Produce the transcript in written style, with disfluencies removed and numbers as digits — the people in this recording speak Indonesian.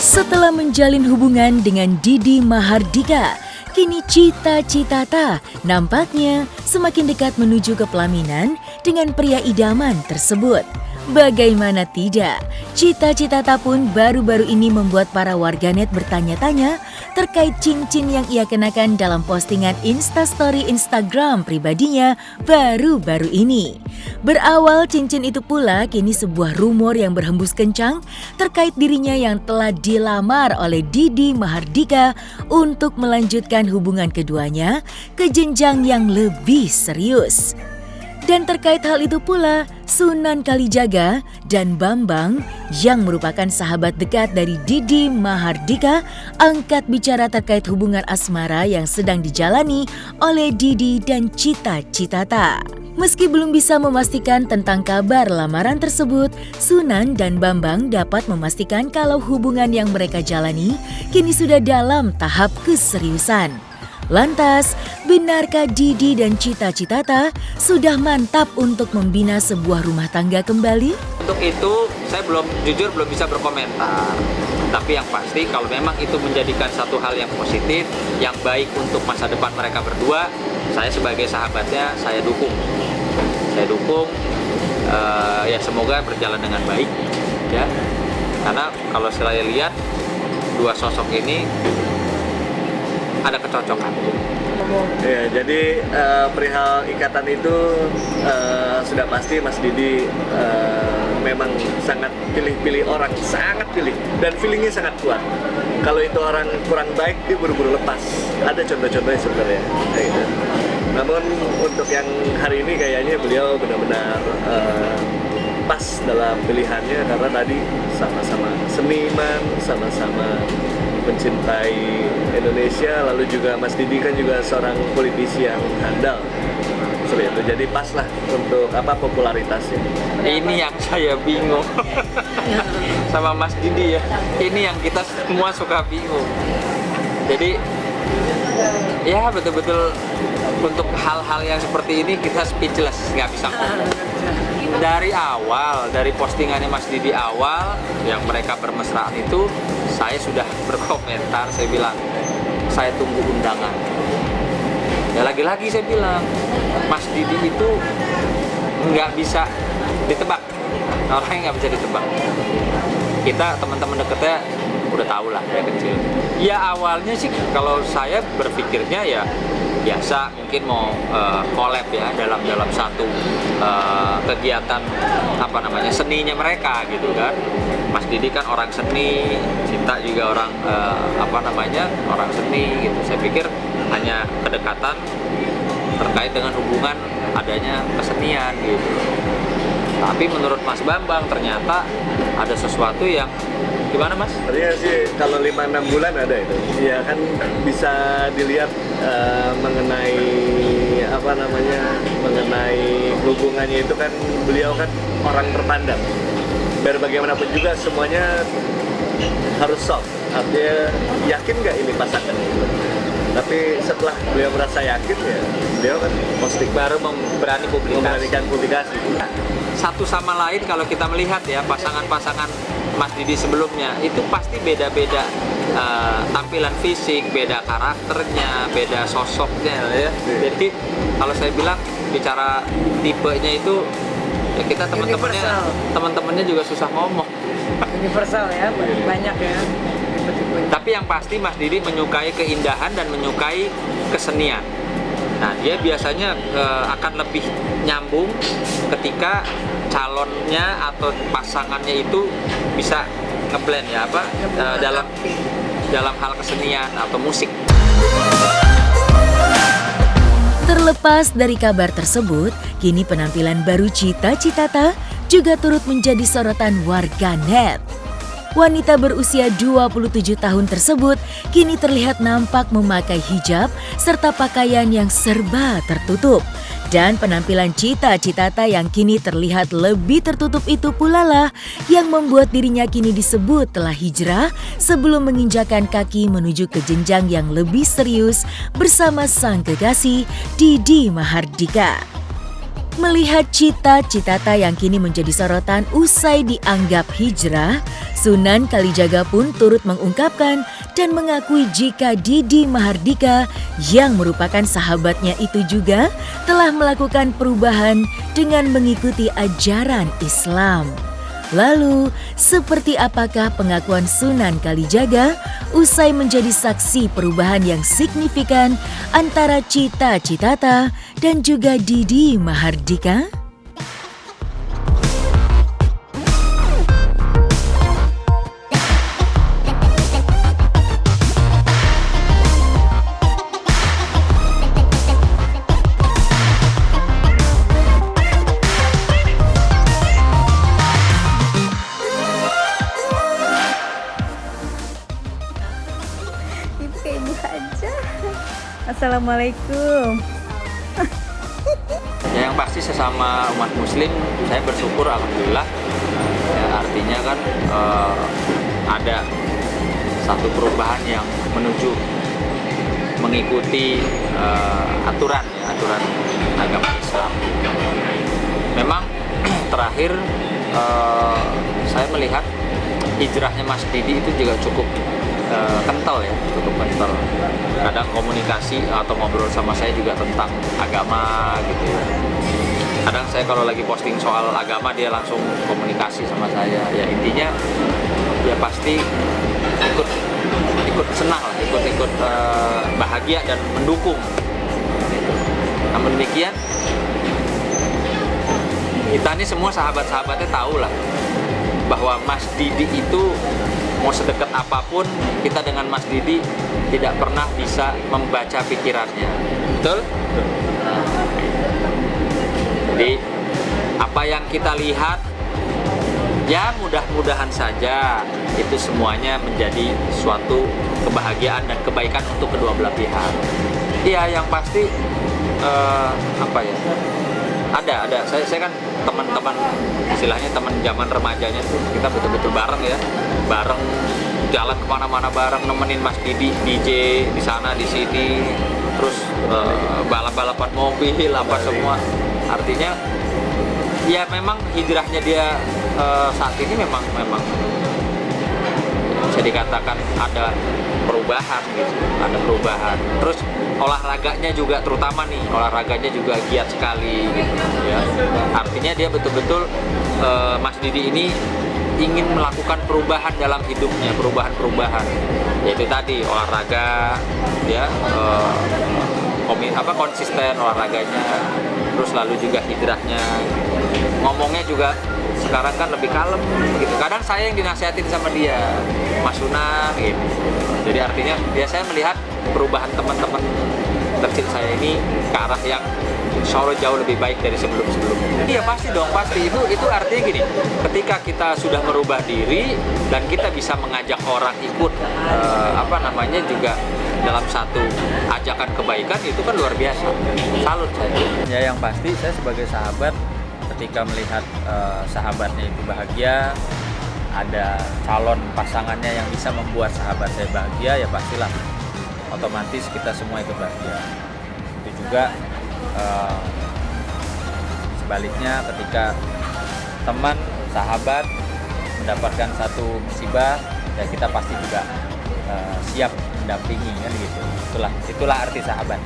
Setelah menjalin hubungan dengan Didi Mahardika, kini Cita Citata nampaknya semakin dekat menuju ke pelaminan dengan pria idaman tersebut. Bagaimana tidak, Cita Citata pun baru-baru ini membuat para warganet bertanya-tanya terkait cincin yang ia kenakan dalam postingan Instastory Instagram pribadinya baru-baru ini. Berawal cincin itu pula kini sebuah rumor yang berhembus kencang terkait dirinya yang telah dilamar oleh Didi Mahardika untuk melanjutkan hubungan keduanya ke jenjang yang lebih serius. Dan terkait hal itu pula, Sunan Kalijaga dan Bambang yang merupakan sahabat dekat dari Didi Mahardika angkat bicara terkait hubungan asmara yang sedang dijalani oleh Didi dan Cita Citata. Meski belum bisa memastikan tentang kabar lamaran tersebut, Sunan dan Bambang dapat memastikan kalau hubungan yang mereka jalani kini sudah dalam tahap keseriusan. Lantas, benarkah Didi dan Cita Citata sudah mantap untuk membina sebuah rumah tangga kembali? Untuk itu, saya jujur belum bisa berkomentar. Tapi yang pasti kalau memang itu menjadikan satu hal yang positif, yang baik untuk masa depan mereka berdua, saya sebagai sahabatnya, saya dukung. Saya dukung, ya semoga berjalan dengan baik. Ya, karena kalau saya lihat, dua sosok ini ada kecocokan. Ya, jadi perihal ikatan itu sudah pasti Mas Didi memang sangat pilih-pilih orang, sangat pilih dan feelingnya sangat kuat. Kalau itu orang kurang baik dia buru-buru lepas. Ada contoh-contohnya sebenarnya. Gitu. Namun untuk yang hari ini kayaknya beliau benar-benar pas dalam pilihannya karena tadi sama-sama seniman, sama-sama mencintai Indonesia, lalu juga Mas Didi kan juga seorang politisi yang handal. Seperti itu. Jadi pas lah untuk popularitasnya. Ini yang saya bingung sama Mas Didi ya. Ini yang kita semua suka bingung. Jadi ya betul-betul untuk hal-hal yang seperti ini kita speechless, nggak bisa ngomong. Dari awal, dari postingannya Mas Didi awal yang mereka bermesraan itu, saya sudah berkomentar, saya bilang saya tunggu undangan. Ya lagi-lagi saya bilang Mas Didi itu nggak bisa ditebak, orangnya nggak bisa ditebak. Kita teman-teman deketnya udah tahu lah dari kecil. Ya awalnya sih kalau saya berpikirnya ya biasa, mungkin mau collab ya dalam satu kegiatan seninya mereka gitu kan. Mas Didi kan orang seni, Cinta juga orang orang seni gitu. Saya pikir hanya kedekatan terkait dengan hubungan adanya kesenian gitu. Tapi menurut Mas Bambang ternyata ada sesuatu yang gimana Mas? Artinya sih kalau 5-6 bulan ada itu. Ya kan bisa dilihat mengenai mengenai hubungannya itu kan beliau kan orang terpandang. Biar bagaimanapun juga semuanya harus soft. Artinya yakin nggak ini pasangan gitu. Tapi setelah beliau merasa yakin ya beliau kan posting baru memberanikan publikasi. Satu sama lain kalau kita melihat ya pasangan-pasangan Mas Didi sebelumnya itu pasti beda-beda tampilan fisik, beda karakternya, beda sosoknya ya. Jadi kalau saya bilang bicara tipenya itu ya kita teman-temannya juga susah ngomong. Universal ya, banyak ya. Tapi yang pasti Mas Didi menyukai keindahan dan menyukai kesenian. Nah, dia biasanya akan lebih nyambung ketika calonnya atau pasangannya itu bisa ngeblend ya dalam hal kesenian atau musik. Terlepas dari kabar tersebut, kini penampilan baru Cita Citata juga turut menjadi sorotan warganet. Wanita berusia 27 tahun tersebut kini terlihat nampak memakai hijab serta pakaian yang serba tertutup. Dan penampilan Cita Citata yang kini terlihat lebih tertutup itu pula lah yang membuat dirinya kini disebut telah hijrah sebelum menginjakan kaki menuju ke jenjang yang lebih serius bersama sang kekasih Didi Mahardika. Melihat Cita Citata yang kini menjadi sorotan usai dianggap hijrah, Sunan Kalijaga pun turut mengungkapkan dan mengakui jika Didi Mahardika yang merupakan sahabatnya itu juga telah melakukan perubahan dengan mengikuti ajaran Islam. Lalu, seperti apakah pengakuan Sunan Kalijaga usai menjadi saksi perubahan yang signifikan antara Cita Citata dan juga Didi Mahardika? Ibu kayak ibu aja. Assalamualaikum. Ya, yang pasti sesama umat muslim saya bersyukur alhamdulillah. Ya, artinya kan ada satu perubahan yang menuju mengikuti aturan agama Islam. Memang terakhir saya melihat hijrahnya Mas Didi itu juga cukup kental ya, cukup kental. Kadang komunikasi atau ngobrol sama saya juga tentang agama gitu ya. Kadang saya kalau lagi posting soal agama dia langsung komunikasi sama saya. Ya intinya ya pasti ikut senang lah, ikut bahagia dan mendukung. Namun demikian kita ini semua sahabat-sahabatnya tahu lah bahwa Mas Didi itu mau sedekat apapun kita dengan Mas Didi tidak pernah bisa membaca pikirannya, betul? Jadi apa yang kita lihat ya mudah-mudahan saja itu semuanya menjadi suatu kebahagiaan dan kebaikan untuk kedua belah pihak. Iya, yang pasti ada saya kan teman-teman istilahnya teman zaman remajanya tuh kita betul-betul bareng ya, bareng jalan kemana-mana bareng, nemenin Mas Didi DJ di sana di sini, terus balap-balapan mobil apa semua. Artinya ya memang hijrahnya dia saat ini memang bisa dikatakan ada perubahan gitu, ada perubahan. Terus olahraganya juga terutama nih, olahraganya juga giat sekali gitu ya. Artinya dia betul-betul Mas Didi ini ingin melakukan perubahan dalam hidupnya, perubahan-perubahan. Yaitu tadi olahraga ya, konsisten olahraganya, terus lalu juga hijrahnya. Ngomongnya juga sekarang kan lebih kalem gitu. Kadang saya yang dinasihatin sama dia, Mas Sunan gitu. Jadi artinya ya saya melihat perubahan teman-teman kecil saya ini ke arah yang insya Allah jauh lebih baik dari sebelum-sebelumnya. Iya pasti dong, pasti. Itu artinya gini, ketika kita sudah merubah diri dan kita bisa mengajak orang ikut juga dalam satu ajakan kebaikan, itu kan luar biasa. Salut saya. Ya yang pasti saya sebagai sahabat ketika melihat sahabatnya itu bahagia, ada calon pasangannya yang bisa membuat sahabat saya bahagia, ya pastilah otomatis kita semua itu bahagia. Itu juga sebaliknya ketika teman, sahabat mendapatkan satu musibah, ya kita pasti juga siap mendampingi kan gitu. Itulah arti sahabat.